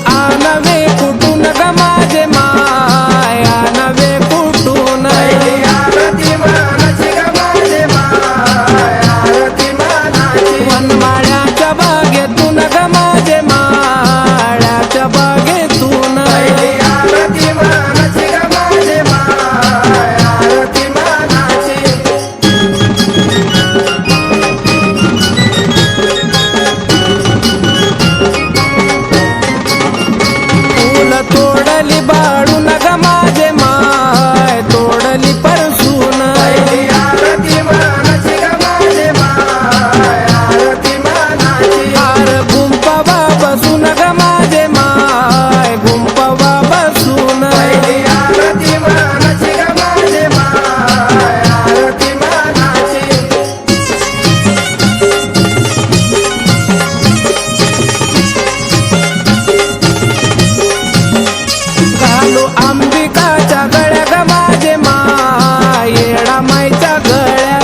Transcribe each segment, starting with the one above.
आनवे कुठून ग माझे माय आनवे कुठून आरती मानाची ग माझे माय आरती मानाची वनमाळ्याच्या बागेतून ग माझे माळ्याच्या बागेतून आरती मानाची ग माझे माय आरती मानाची फूल तोडली बाळून ग माझे माय तोडली परसून आरती मानाची ग माझे माय आरती मानाची हार गुंपावा बसून ग माझे माय गुंपावा बसून आरती मानाची ग माझे माय आरती मानाची घालू अंबिकाच्या गळ्या ग माझे माय येडा माईच्या गळ्या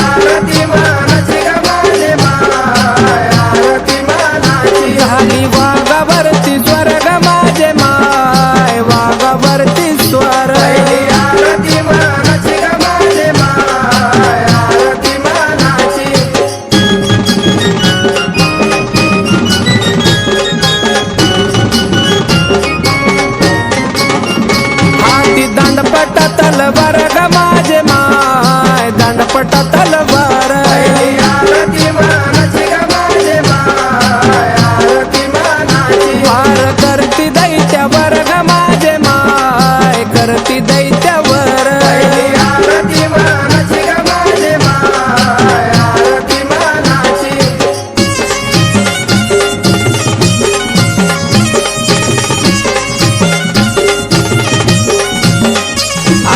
आरती मानाची ग माझे माय आरती मानाची झाली वाघावरती स्वर्ग माझे माय वाघावरती स्वर आरती मानाची ग माझे माय आरती मानाची हाती दांडपट तलवार ग माझे माय दांडपट तलवार आरती मानाची ग माझे माय आरती मानाची वार करती दैत्यावर ग माझे माय करती दैत्यावर आरती मानाची ग माझे माय आरती मानाची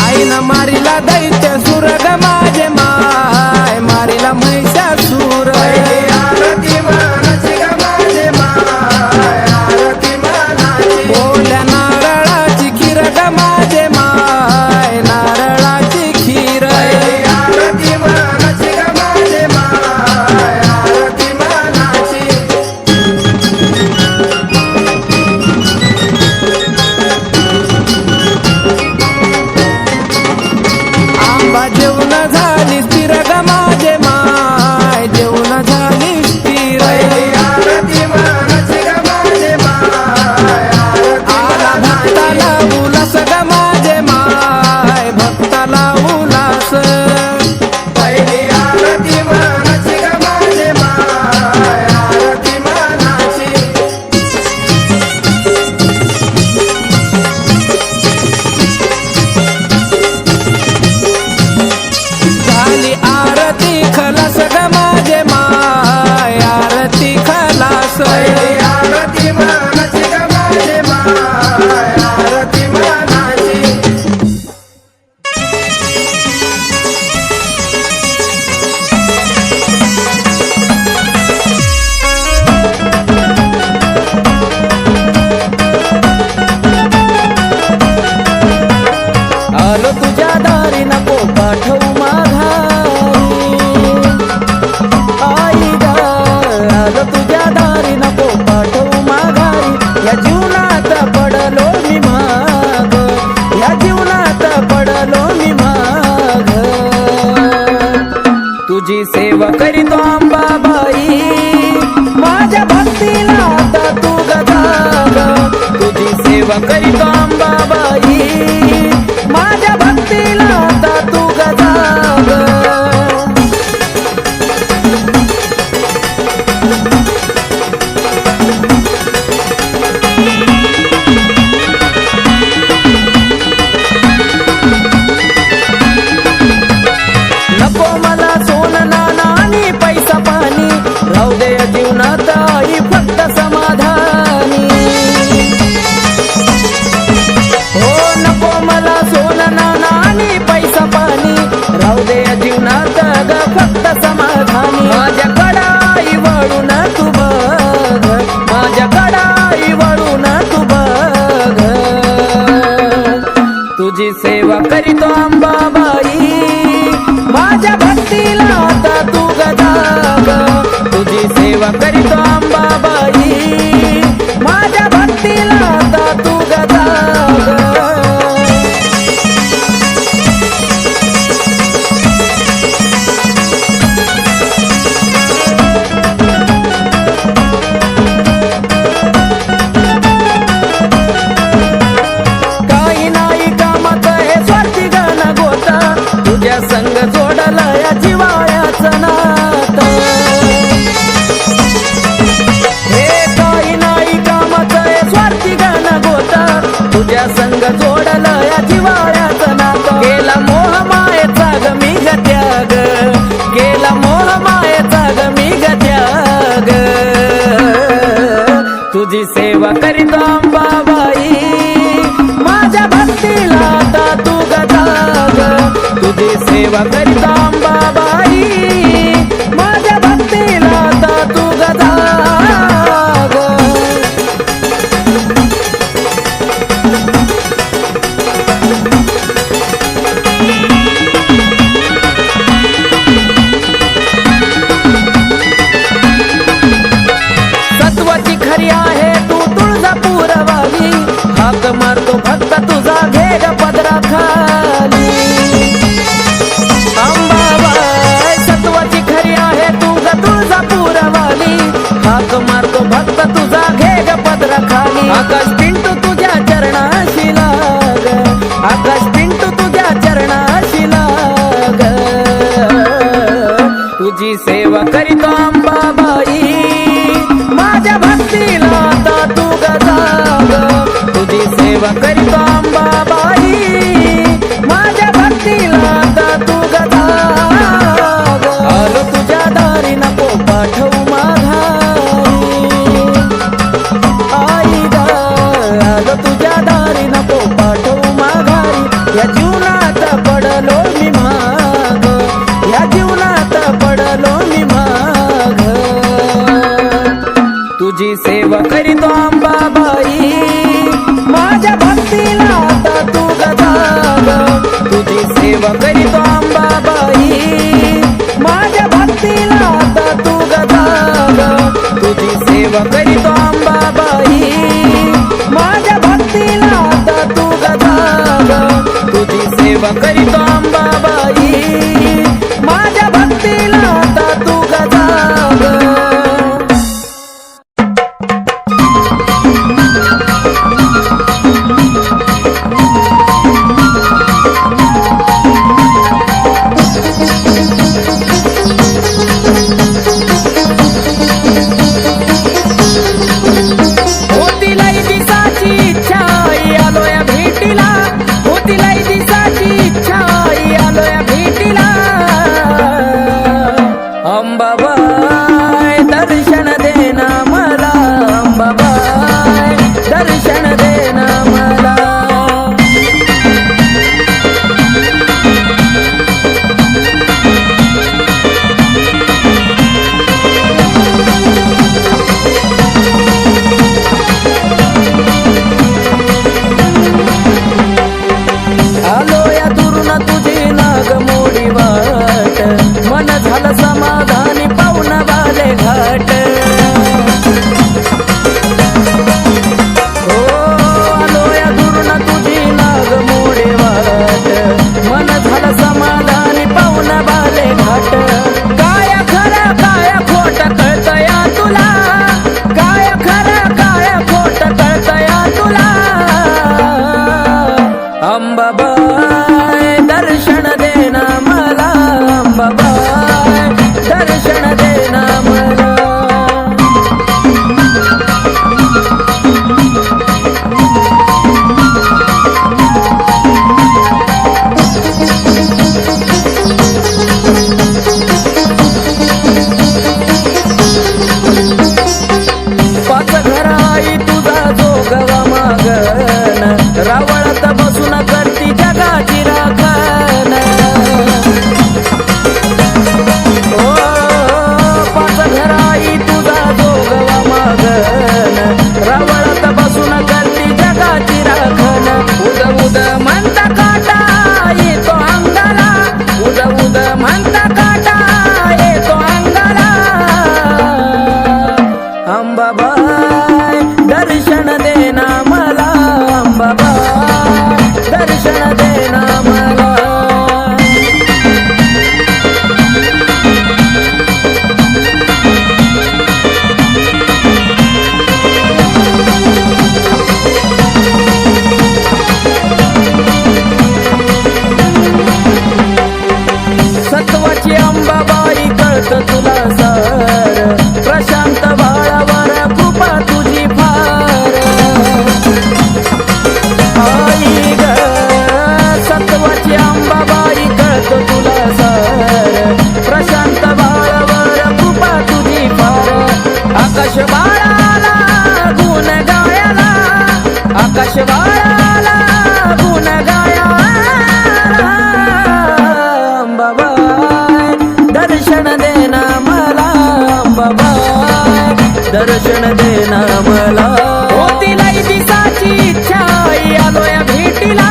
आईनं मारिला दैत्य सुर ग माझे माय मारिला महिषासूर आरती मानाची ग माझे माय आरती मानाची बोल्या नारळाची खीर ग माझे माय नारळाची खीर आरती मानाची ग माझे माय आरती मानाची आंबा जेवण झाली स्थिर ग माझे माय जेवण झाली स्थिर आरती मानाची ग माझे माय आरती आला भक्ताला उलास ग माझे माय भक्ताला उलास आरती मानाची ग माझे माय आरती मानाची झाली आरती खलास ग माझे माय आरती खलास आरती मानाची ग माझे माय आरती मानाची आलो तुझ्या दारी नको पाठवू माघारी आई ग आलो तुझ्या दारी नको पाठवू माघारी या जीवनात पडलो मी माग या जीवनात पडलो मी माग तुझी सेवा करीतो अंबाबाई माझ्या भक्तीला आता तू गजाग तुझी सेवा करीतो अंबाबाई माझ्या भक्तीला आता तू गजाग नको मला सोनं नाणं आणि पैसा पाणी राहू दे या जीवनात आई फक्त समाधानी हो नको तुझ्या संग जोडलं या जिवाळ्याचं नातं गेला मोह मायेचा ग मी ग त्याग गेला मोह मायेचा ग मी ग त्याग तुझी सेवा करीत अंबाबाई माझ्या भक्तीला आता तू ग जाग तुझी सेवा करीत अंबाबाई माझ्या भक्तीला आता तू ग जाग सत्वाची खरी आहे तू तुळजापूरवाली हाक मारतो फक्त तुझा घे ग पदरा खाली अंबाबाई सत्वाची खरी आहे तू ग तुळजापूरवाली हाक मारतो फक्त तुझा घे ग पदरा खाली आकाश पिंटू तुझ्या चरणाशी लाग आकाश पिंटू तुझ्या चरणाशी लाग तुझी सेवा करीतो अंबाबाई माझ्या भक्तीला आता तू ग जाग तुझी सेवा करीतो अंबाबाई माझ्या भक्तीला आता तू ग जाग आलो तुझ्या दारी नको पाठवू माघारी आई ग आलो तुझ्या दारी नको पाठवू माघारी या जीवनात पडलो मी माग या जीवनात पडलो मी माग तुझी सेवा करीतो अंबाबाई माझ्या भक्तीला आता तू ग जाग तुझी सेवा करीतो अंबाबाई माझ्या भक्तीला आता तू ग जाग तुझी सेवा करीतो अंबाबाई माझ्या भक्तीला आता तू ग जाग तुझी सेवा करीतो अंबाबाई माझ्या भक्तीला आता तू ग जाग होतीलाई दिसाची इच्छा आलो या भेटीला होतीलाई दिसाची इच्छा यशवाळाला गुण गाया अंबाबाई दर्शन देना मला अंबाबाई दर्शन देना मला होतीलाई दिसाची इच्छा आलोया भेटीला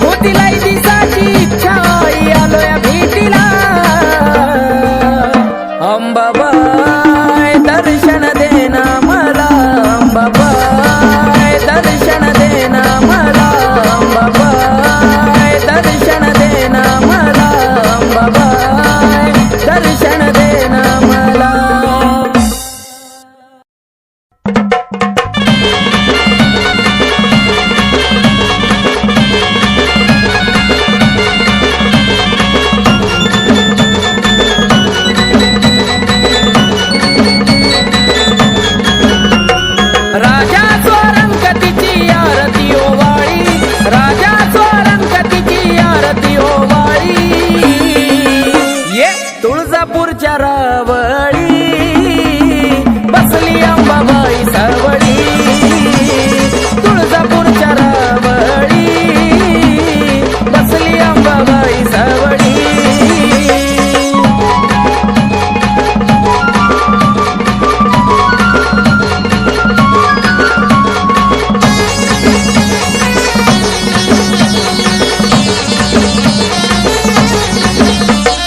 होतीलाई दिसाची इच्छा आलोया भेटीला अंबाबाई दर्शन देना मला अंबाबाई दर्शन देना मला अंबाबाई दर्शन देना मला अंबाबाई दर्शन देना मला राजा स्वरंगतीची आरती ओवाळी राजा स्वरंगतीची आरती ओवाळी ये तुळजापूरच्या रावळी बसली अंबाबाई सावळी तुळजापूरच्या रावळी बसली अंबाबाई सावळी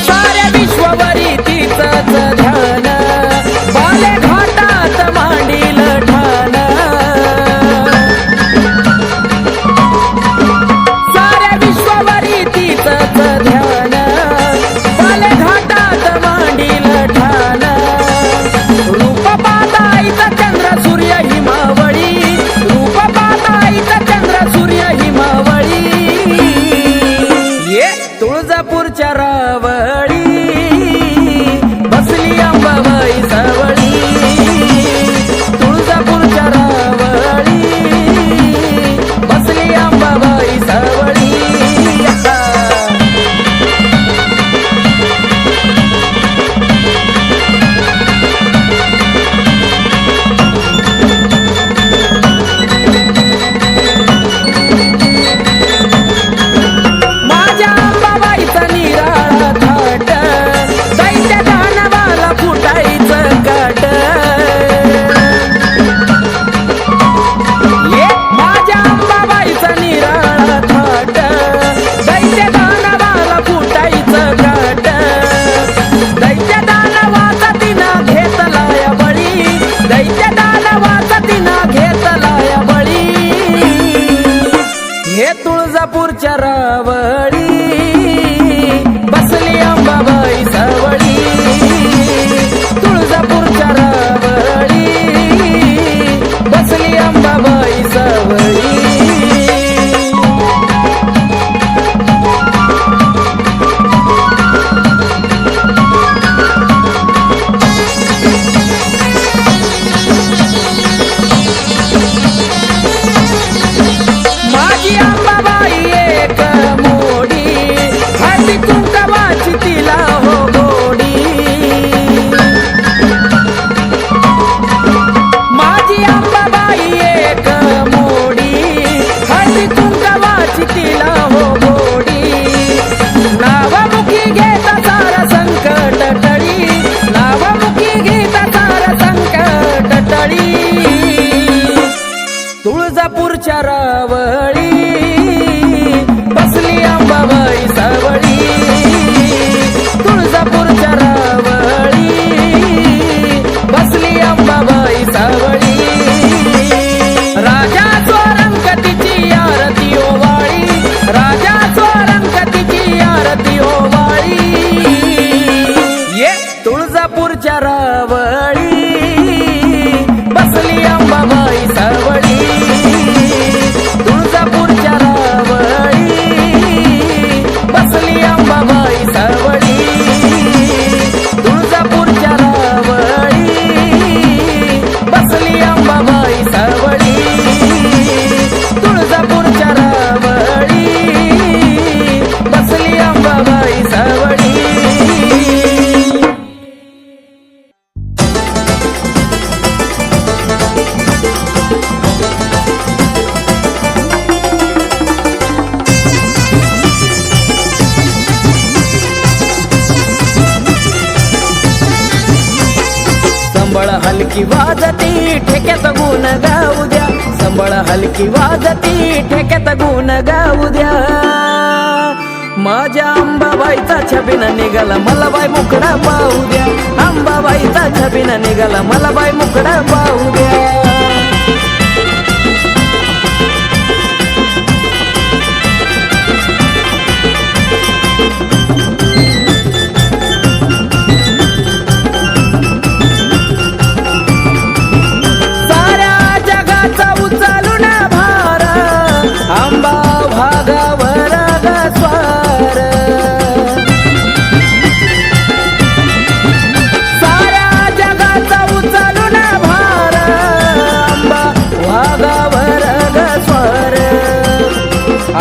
साऱ्या विश्ववरी तिचंच ध्यान बाले घाटात मांडील ठाण साऱ्या विश्ववरी तिचंच ध्यान बाले घाटात मांडील ठाण रूप पाहताईचा चंद्र सूर्य हिमावळी रूप पाहताईचा चंद्र सूर्य हिमावळी ये तुळजापूरच्या रावळी बसली अंबाबाई सावळी तुळजापूरच्या रावळी बसली अंबाबाई सावळी माझ्या अंबाबाईचा निराळा थाट दैत्य दानवाला फुटायचं काट ये माझ्या अंबाबाईचा निराळा थाट दैत्य दानवाला फुटायचं काट दैत्य दानवाचा तिनं घेतलाय बळी दैत्य दानवाचा तिनं घेतलाय बळी हे तुळजापूरच्या रावळी बसली अंबाबाई सावळी तुळजापूरच्या रावळी बसली अंबाबाई सावळी माझी अंबाबाई एक मोडी हळदी कुंकवाची तिला हो गोडी माझी अंबाबाई एक मोडी हळदी कुंकवाची तिला हो गोडी नावमुखी घेता सारा संकट टळी नावमुखी घेता सारा संकट टळी तुळजापूरच्या रावळी बसली अंबाबाई सावळी तुळजापूरच्या रावळी बसली अंबाबाई सावळी राजा स्वरंगतीची आरती ओवाळी राजा स्वरंगतीची आरती ओवाळी ये तुळजापूरच्या रावळी बसली अंबाबाई सावळी तुळजापूर हलकी वाजती ठेक्यात गुण गाऊ द्या, संबळ हलकी वाजती ठेक्यात गुण गाऊ द्या. माझ्या अंबाबाईचा छबिना निघाला मला बाई मुकडा पाहू द्या, अंबाबाईचा छबिना निघाला मला बाई मुकडा पाहू द्या.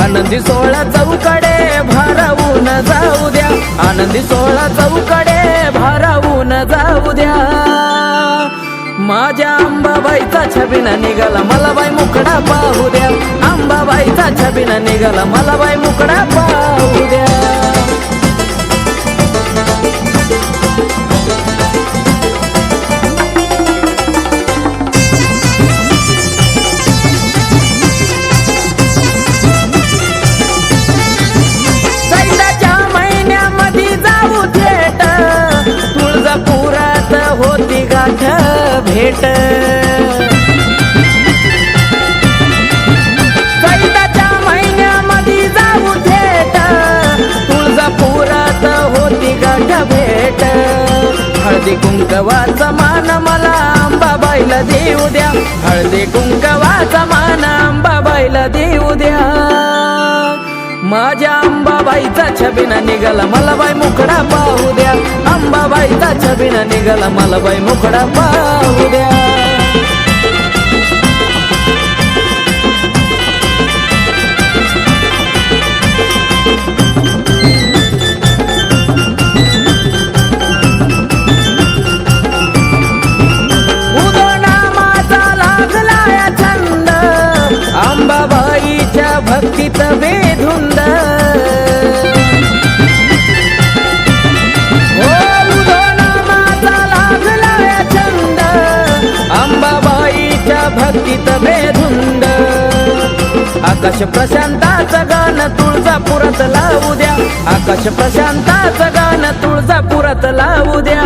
आनंदी सोळा चौकडे भारावून जाऊ द्या, आनंदी सोळा चौकडे भारावून जाऊ द्या. माझ्या अंबाबाईचा छबिना निघाला मला बाई मुकडा पाहू द्या, अंबाबाईचा छबिना निघाला मला बाई मुकडा पाहू द्या. होती गाठ भेट, चैताच्या महिन्यामध्ये जाऊ थेट, तुळजापुरात होती गाठ भेट. हळदी कुंकवाचा मान मला अंबाबाईला देऊ द्या, हळदी कुंकवाचा मान अंबाबाईला देऊ द्या. माझ्या अंबाबाईचा छबिना निघाला मला बाई मुकडा पाहू द्या, अंबाबाईचा छबिना निघाला मला बाई मुकडा पाहू द्या. उदोनामाचा लागलाय छंद, अंबाबाईच्या भक्तीत बेधुंद. भक्तीत बेधुंद. आकाश प्रशांताचं गाणं तुळजापुरात लावू द्या, आकाश प्रशांताचं गाणं तुळजापुरात लावू द्या.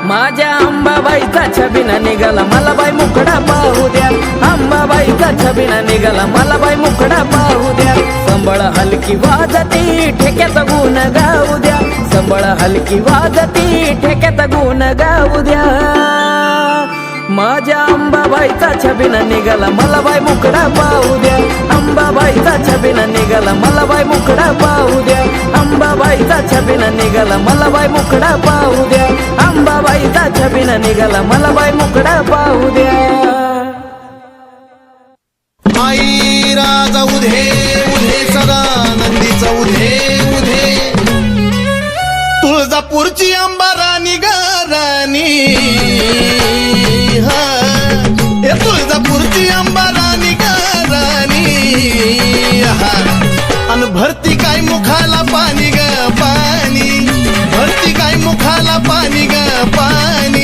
माझ्या अंबाबाईचा छबिना निघाला मला बाई मुकडा पाहू द्या, अंबाबाईचा छबिना निघाला मला बाई मुकडा पाहू द्या. संबळ हलकी वाजती ठेक्यात गुण गाऊ द्या, संबळ हलकी वाजती ठेक्यात गुण गाऊ द्या. माझ्या अंबाबाईचा छबिना निघाला मला बाई मुकडा पाहू द्या, अंबाबाईचा छबिना निघाला मला बाई मुकडा पाहू द्या, अंबाबाईचा छबिना निघाला मला बाई मुकडा पाहू द्या, अंबाबाईचा छबिना निघाला मला बाई मुकडा पाहू द्या. आई राजा उधे उधे सदा नंदीचा उधे उधे, तुळजापूरची अंबा राणी ग राणी, तुळजापूरची अंबा राणी ग राणी. अन भरती काय मुखाला पाणी ग पाणी, भरती काय मुखाला पाणी ग पाणी.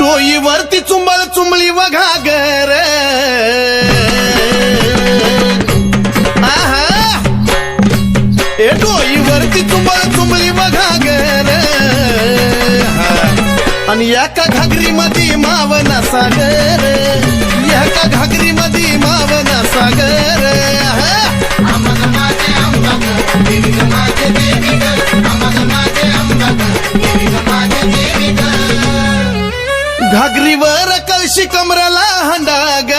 डोईवरती चुंबळ चुंबळी वघागर, डोईवरती चुंबळ चुंबळी वघागर. आणि एका घागरी मध्ये मावना सागर, एका घागरी मध्ये मावना सागर. घागरीवर कळशी कमराला हंडाग,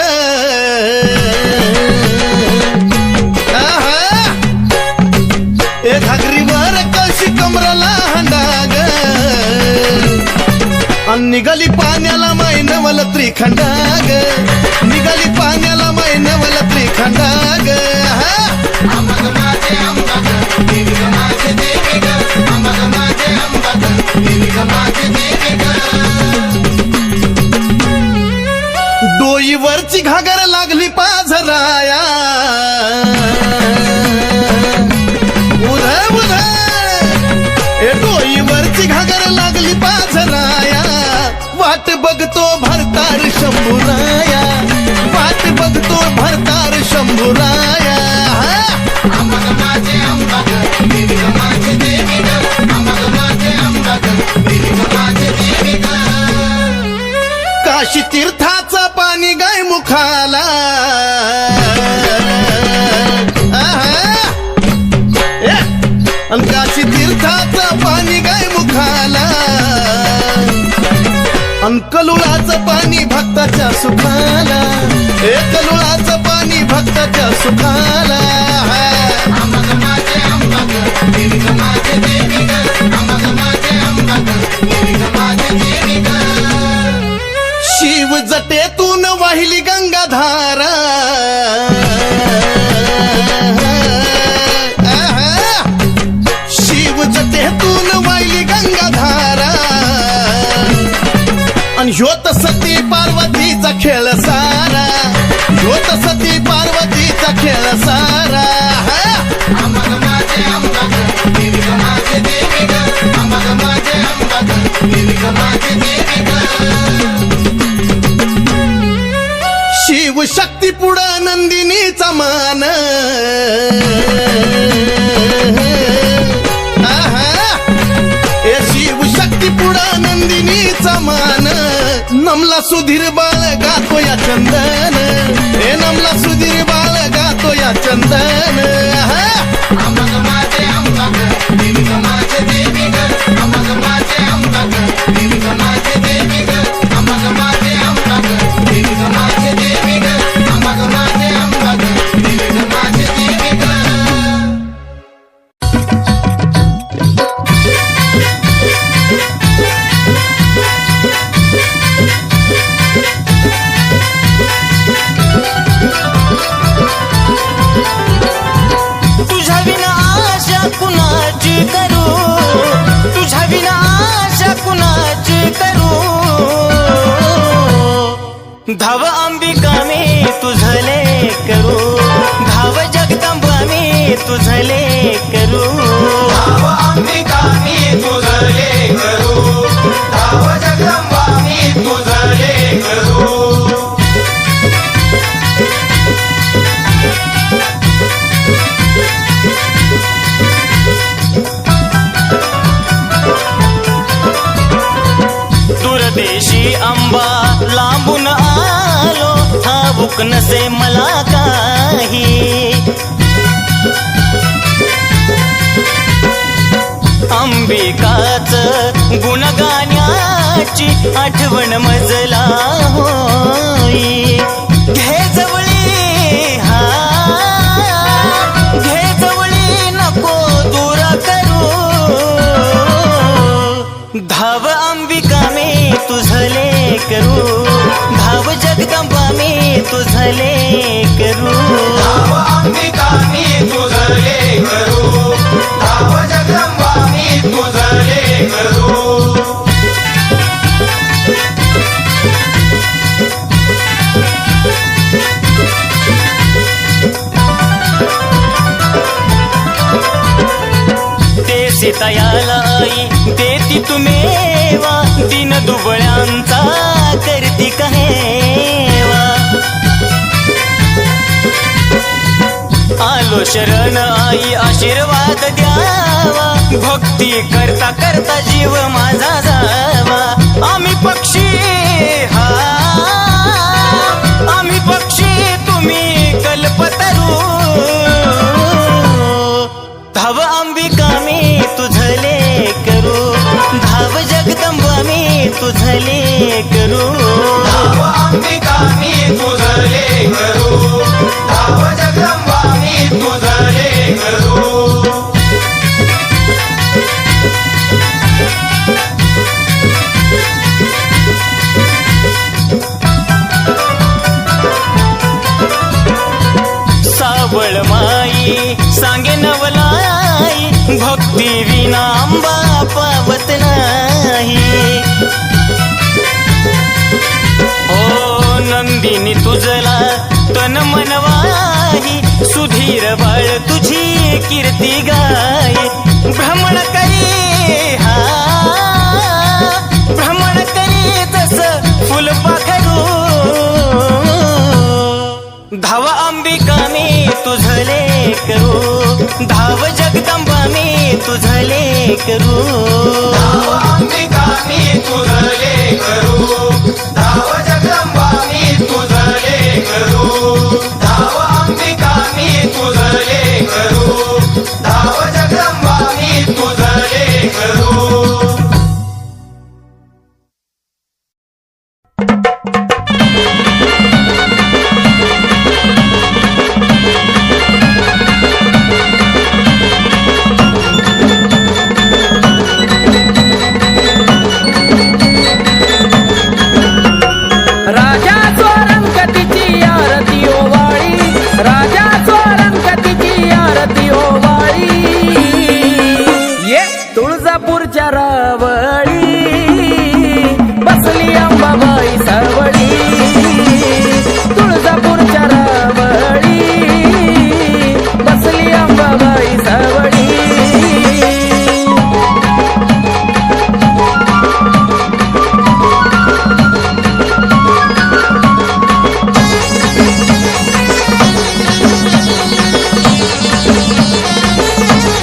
घागरीवर कळशी कमराला हंडाग. निघाली पाण्याला मैनवल त्रिखंडाग, निघाली पाण्याला मैनवल त्रिखंडाग. डोईवरची घागर लागली पाझराया, शंभूराया वाट बघतो भरतार शंभूराया अंबाग माझे अंबाग देवी ग माझे देवी ग अंबाग माझे अंबाग देवी ग माझे देवी ग काशी तीर्थाचं पाणी गाय मुखाला काशी तीर्थाचं पाणी गाय मुखाला कलुळाचं पाणी भक्ताच्या सुखाला कलुळाचं पाणी भक्ताच्या सुखाला अंबाग माझे अंबाग देवी ग माझे देवी ग अंबाग माझे अंबाग देवी ग माझे देवी ग शिव जटेतून वाहिली गंगाधारा शिव जटेतून वाहिली गंगाधारा आणि ह्योत सती पार्वतीचा खेळ सारा ह्योत सती पार्वतीचा खेळ सारा अंबाग माझे अंबाग देवी ग माझे देवी ग अंबाग माझे अंबाग देवी ग माझे देवी ग शिव शक्ती पुढं नंदिनीचा मान शिव शक्ती पुढं नंदिनीचा मान नमला सुधीर बाळ गातो या चंदन नमला सुधीर बाळ गातो या चंदन अंबाग माझे अंबाग देवी ग माझे देवी ग अंबाग माझे अंबाग देवी ग माझे देवी ग अंबाग माझे अंबाग देवी ग माझे देवी ग अंबाग माझे अंबाग देवी ग माझे देवी ग तुझ्या विना आशा कुणाची करू तुझ्या विना आशा कुणाची करू धाव अंबिका मी तुझले करू धाव जगदंबा मी तुझले करू धाव अंबिका मी तुझले करू धाव जगदंबा मी तुझले करू दूरदेशी अंबा लांबून आलो ठाऊक नसे मला काही अंबिकाच गुणगाण्याची आठवण मजला होई घे जवळी घे जवळी नको दूर करू धाव अंबिका मी तुझले करू धाव जगदंबा मी तुझले करू धाव अंबिका मी तुझले करू धाव जगदंबा मी तुझले करू ते सीतायाला आई देती तुमेवा दिन दुबळ्यांचा करती कहेवा आलो शरण आई आशीर्वाद द्यावा भक्ती करता करता जीव माझा जावा आम्ही पक्षी आम्ही पक्षी तुम्ही कल्पतरू धाव अंबिका मी तुझले करू धाव जगदंबा मी तुझले करू धाव अंबिका मी तुझले करू धाव जगदंबा मी तुझले करू सावळ माई सांगे नवलाई भक्ती विना अंबा पावत नाही ओ नंदिनी तुझला तन मनवाही सुधीर बाळ तुझी कीर्ती गाय भ्रमण करी भ्रमण करी तस फुल पाखरू तुझं लेकरू धाव जगदंबा मी तुझं लेकरू अंबिका मी तुझं लेकरू धाव जगदंबा मी तुझं लेकरू धाव अंबिका मी तुझं लेकरू धाव जगदंबा मी तुझं लेकरू राजा स्वरंगतीची आरती ओवाळी राजा स्वरंगतीची आरती ओवाळी ये तुळजापूरच्या रावळी बसली अंबाबाई सावळी तुळजापूरच्या रावळी बसली अंबाबाई सावळी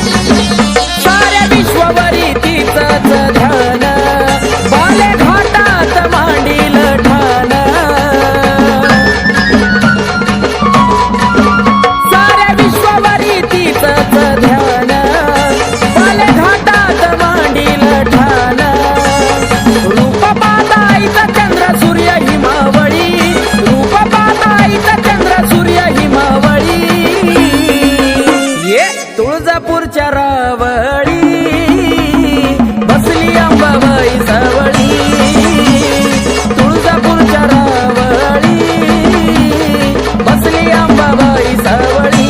साऱ्या विश्ववरी तिचंच ध्यान बाले घाटात मांडील ठाण साऱ्या विश्ववरी तिचंच ध्यान बाले घाटात मांडील ठाण रूप पाहताईचा चंद्र सूर्य हिमावळी रूप पाहताईचा चंद्र सूर्य हिमावळी ये तुळजापूरच्या रावळी बसली अंबाबाई सावळी तुळजापूरच्या रावळी बसली अंबाबाई सावळी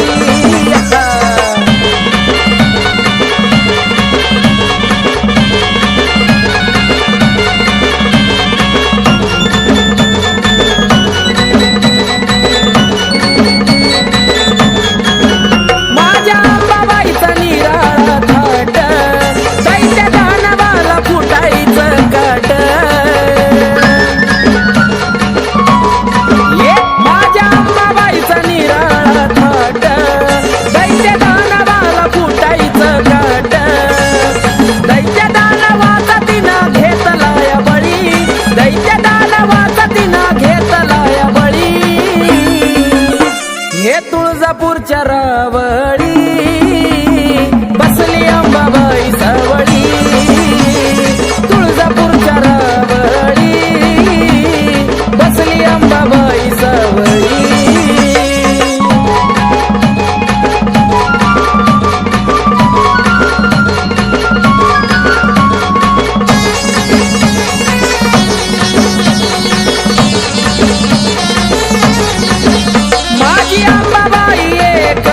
माझ्या अंबाबाईचा निराळा थाट दैत्य दानवाला फुटायचं काट ये माझ्या अंबाबाईचा निराळा थाट दैत्य दानवाला फुटायचं काट दैत्य दानवाचा तिनं घेतलाय बळी दैत्य दानवाचा तिनं घेतलाय बळी हे तुळजापूरच्या रावळी बसली अंबाबाई सावळी तुळजापूरच्या रावळी बसली अंबाबाई सावळी माझी अंबाबाई एक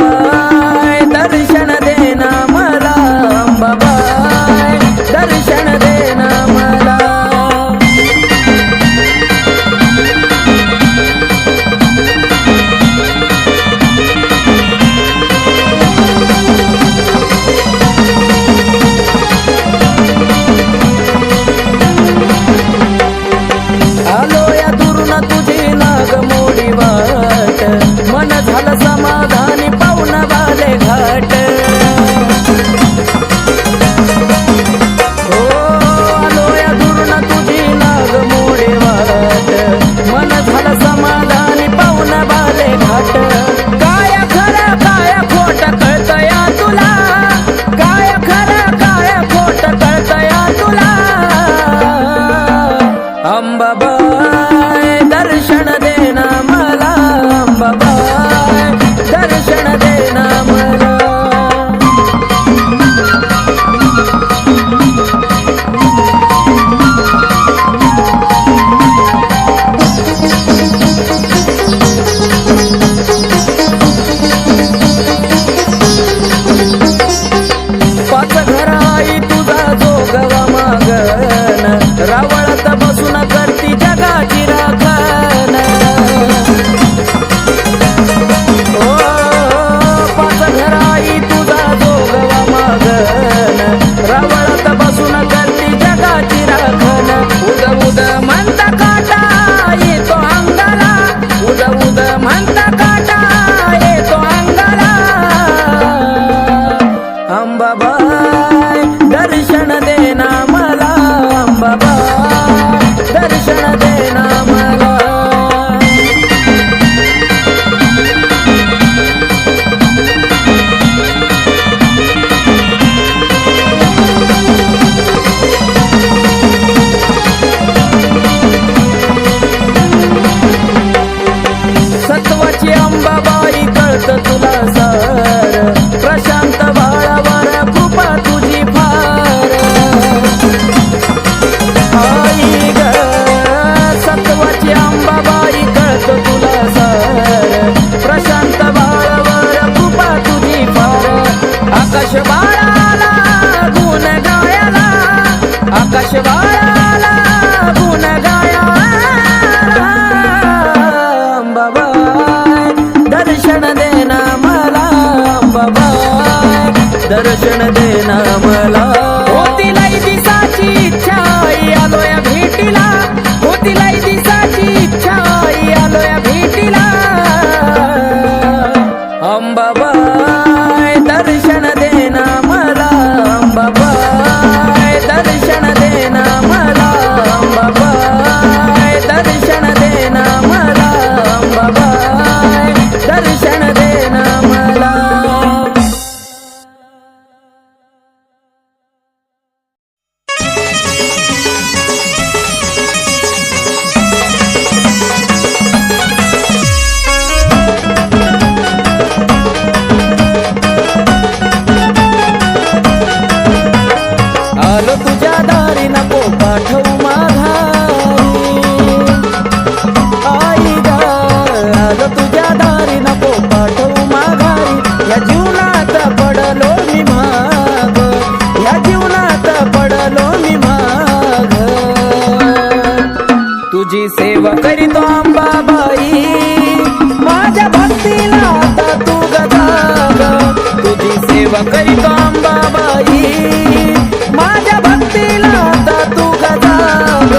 अंबाबाई दर्शन देना मला, अंबाबाई दर्शन देना मला. आलो या दुरून तुझी नाग मोडी वाट, मन झालं समाधानी पाहुण बाले घाट. हो आलो या दुरून तुझी नाग मोडी वाट, मन झालं समाधानी पाहुण बाले घाट. काय खरं काय खोट कळतया तुला, काय खरं काय खोट कळतया तुला. अंबाबाई दर्शन देना मला, अंबाबाई दर्शन देना मला. पाच घराई तुझा जोगवा मागन, रावळात बसून करती जगाची राखण. ओ पाच घराई तुझा जोगवा मागन, रावळात बसून करती जगाची राखण. उद उद म्हणता काटा येतो अंगाला, उद उद म्हणता काटा येतो अंगाला. अंबाबाई दर्शन देना मला, अंबाबाई दर्शन देना मला. सत्वाची अंबाबाई कळत तुला सार, प्रशांत बाळावर कृपा तुझी फार. आई ग सत्वाची अंबाबाई कळत तुला सार, प्रशांत बाळावर कृपा तुझी फार. आकाश बाळाला गुण गायला, आकाश बाळाला गुण गायला. अंबाबाई दर्शन देना मला, अंबाबाई दर्शन देना मला. होतीलाई दिसाची इच्छा आलो या भेटीला, होतीलाई दिसाची इच्छा आलो या भेटीला. अंबाबाई दर्शन देना मला, अंबाबाई दर्शन देना मला, अंबाबाई दर्शन देना मला, अंबाबाई दर्शन देना मला. आलो तुझ्या दारी नको पाठवू माघारी. आई ग आलो तुझ्या दारी नको पाठवू माघारी. या जीवनात पडलो मी माग, या जीवनात पडलो मी माग. तुझी सेवा करीतो अंबाबाई, माझ्या भक्तीला आता तू गजाग. तुझी सेवा करीतो अंबाबाई, माझ्या भक्तीला आता तू गजाग.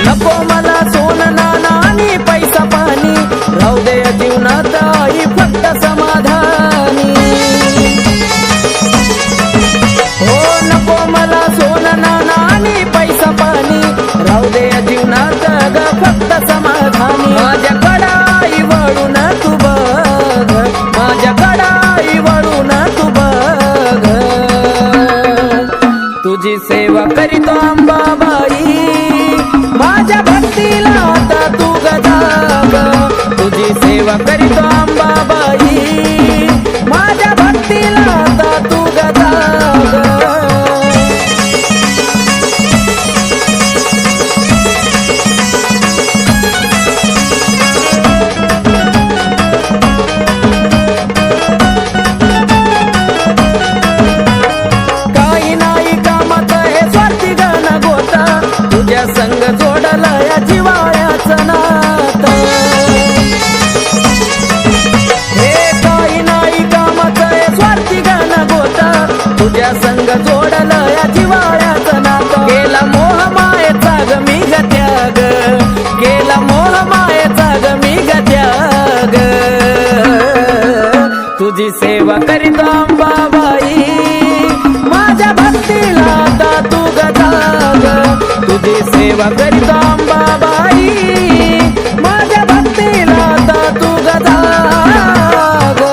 नको मला सोनं नाणं आणि पैसा पाणी, राहू दे जीवनात आई फक्त समाधानी. हो नको मला सोनं नाणं आणि पैसा पाणी, राहू दे जीवनात ग फक्त समाधानी. माझ्याकडं आई वळून तू बघ, माझ्याकडं आई वळून तू बघ. तुझी सेवा करीतो अंबाबाई, माझ्या भक्तीला आता तू गजाग. तुझी सेवा करीतो अंबाबाई, माझ्या तुझ्या संग जोडलं या जिवाळ्याचं नातं केला मोह मायेचा ग मी ग त्याग केला मोह मायेचा ग मी ग त्याग तुझी सेवा करीत अंबाबाई माझ्या भक्तीला आता तू ग जाग तुझी सेवा करीत अंबाबाई माझ्या भक्तीला आता तू ग जाग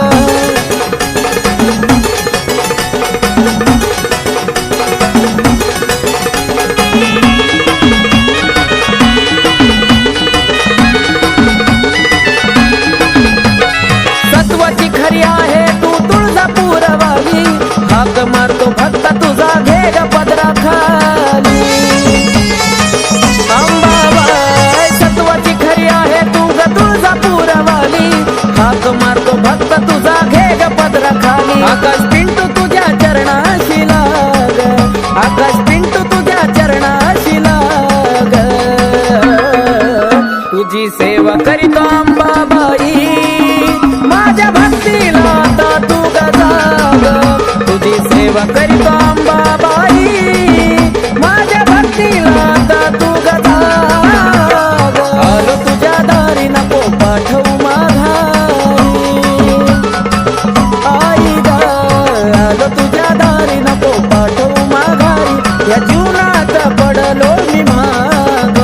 सत्वाची खरी आहे तू तुळजापूरवाली हाक मारतो भक्त तुझा घे ग पदराखाली अंबाबाई सत्वाची खरी आहे तू ग तुळजापूरवाली हाक मारतो भक्त तुझा घे ग पदराखाली आकाश पिंटू तुझ्या चरणाशी लाग आकाश पिंटू तुझ्या चरणाशी लाग तुझी सेवा करीतो अंबाबाई माझ्या भक्तीला आता तू ग जाग तुझी सेवा करीतो अंबाबाई माझ्या भक्तीला आता तू ग जाग आलो तुझ्या दारी नको पाठवू माघारी आई ग आलो तुझ्या दारी नको पाठवू माघारी या जीवनात पडलो मी माग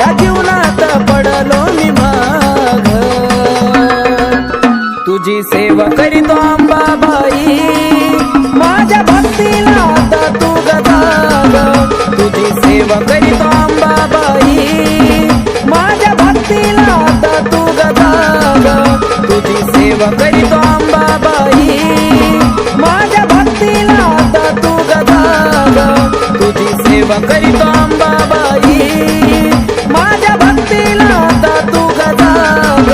या जीवनात पडलो मी माग तुझी सेवा करीतो अंबाबाई माझ्या भक्तीला आता तू ग जाग तुझी सेवा करीतो अंबाबाई माझ्या भक्तीला आता तू ग जाग तुझी सेवा करीतो अंबाबाई माझ्या भक्तीला आता तू ग जाग तुझी सेवा करीतो अंबाबाई माझ्या भक्तीला आता तू ग जाग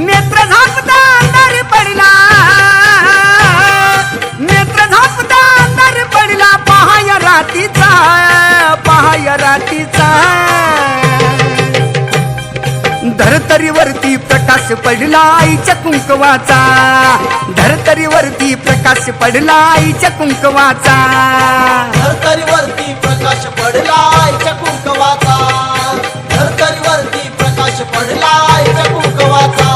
नेत्र झापता अंधार पडला नेत्र झापता अंधार पडला पहाय रातीचा धरतरीवरती प्रकाश पडला आईच्या कुंकवाचा धरतरीवरती प्रकाश पडला आईच्या कुंकवाचा धरतरीवरती प्रकाश पडला आईच्या कुंकवाचा धरतरीवरती प्रकाश पडला आईच्या कुंकवाचा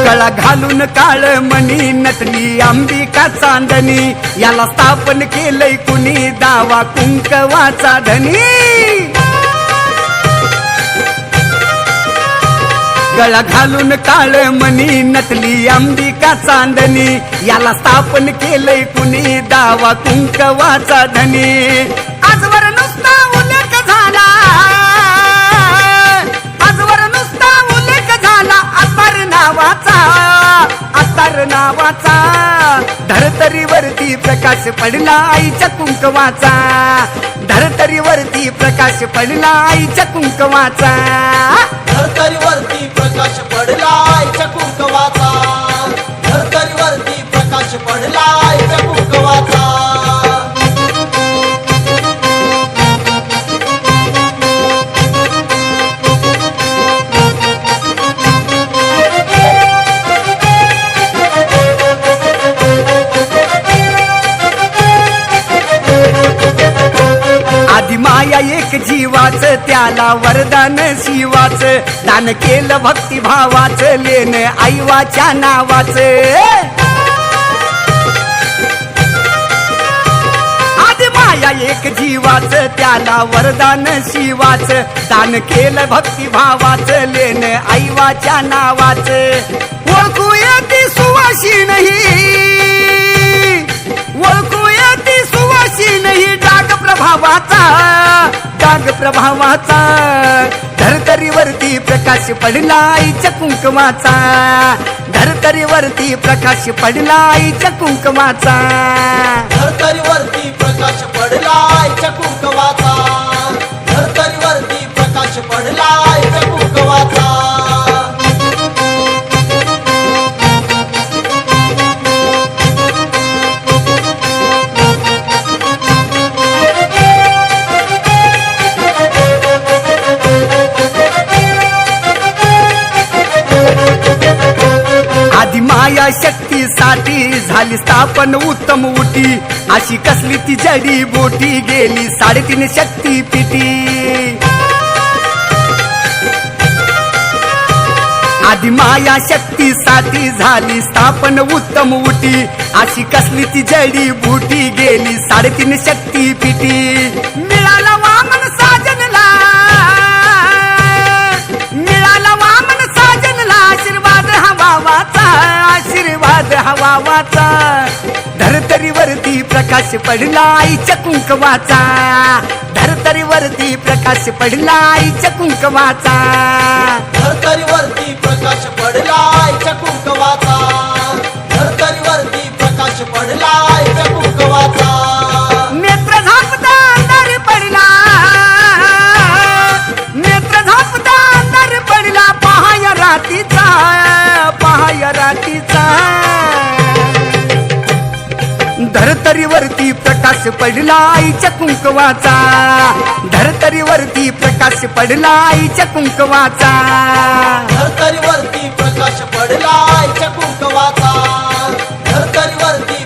कळा घालून काळ मणी नटली अंबिका चांदणी याला स्थापन केलंय कुणी दावा कुंकवाचा धनी गळा घालून काळ मणी नटली अंबिका चांदणी याला स्थापन केलंय कुणी दावा कुंकवाचा धनी आजवर नुसता उल्लेख झाला आजवर नुसता उल्लेख झाला अत्तर नावाचा धरतरीवरती प्रकाश पडला आईच्या कुंकवाचा धरतरीवरती प्रकाश पडला आईच्या कुंकवाचा धरतरीवरती प्रकाश पडला आईच्या कुंकवाचा धरतरीवरती प्रकाश पडला आईच्या कुंकवाचा आधी माया एक जीवाच त्याला वरदान शिवाच दान केलं भक्तिभावाच लेन आईवाच्या नावाच आधी माया एक जीवाच त्याला वरदान शिवाच दान केलं भक्तिभावाच लेन आईवाच्या नावाच ओळखूया ती सुवासिनी ओळखूया ती सुवासिनी प्रभावाचा डाग प्रभावाचा धरतरीवरती प्रकाश पडला आईच्या कुंकवाचा धरतरीवरती प्रकाश पडला आईच्या कुंकवाचा धरतरीवरती प्रकाश पडला आईच्या कुंकवाचा धरतरीवरती प्रकाश पडला आईच्या कुंकवाचा आधी माया शक्तीसाठी झाली स्थापन उत्तम उटी अशी कसली ती जडी बोटी गेली 3.5 शक्ती पिटी आधी माया शक्तीसाठी झाली स्थापन उत्तम उटी अशी कसली ती जडी बुटी गेली 3.5 शक्ती पिटी मिळाला वामन साजनला मिळाला वामन साजनला आशीर्वाद हवा वाचा धरतरीवरती प्रकाश पडला आईच्या कुंकवाचा धरतरीवरती प्रकाश पडला आईच्या कुंकवाचा धरतरीवरती प्रकाश पडला आईच्या कुंकवाचा धरतरीवरती प्रकाश पडला आईच्या कुंकवाचा नेत्र झापता अंधार पडला नेत्र झापता अंधार पडला पहाया रातीचा धरतरीवरती प्रकाश पडला आईच्या कुंकवाचा धरतरीवरती प्रकाश पडला आईच्या कुंकवाचा धरतरीवरती प्रकाश पडला आईच्या कुंकवाचा धरतरीवरती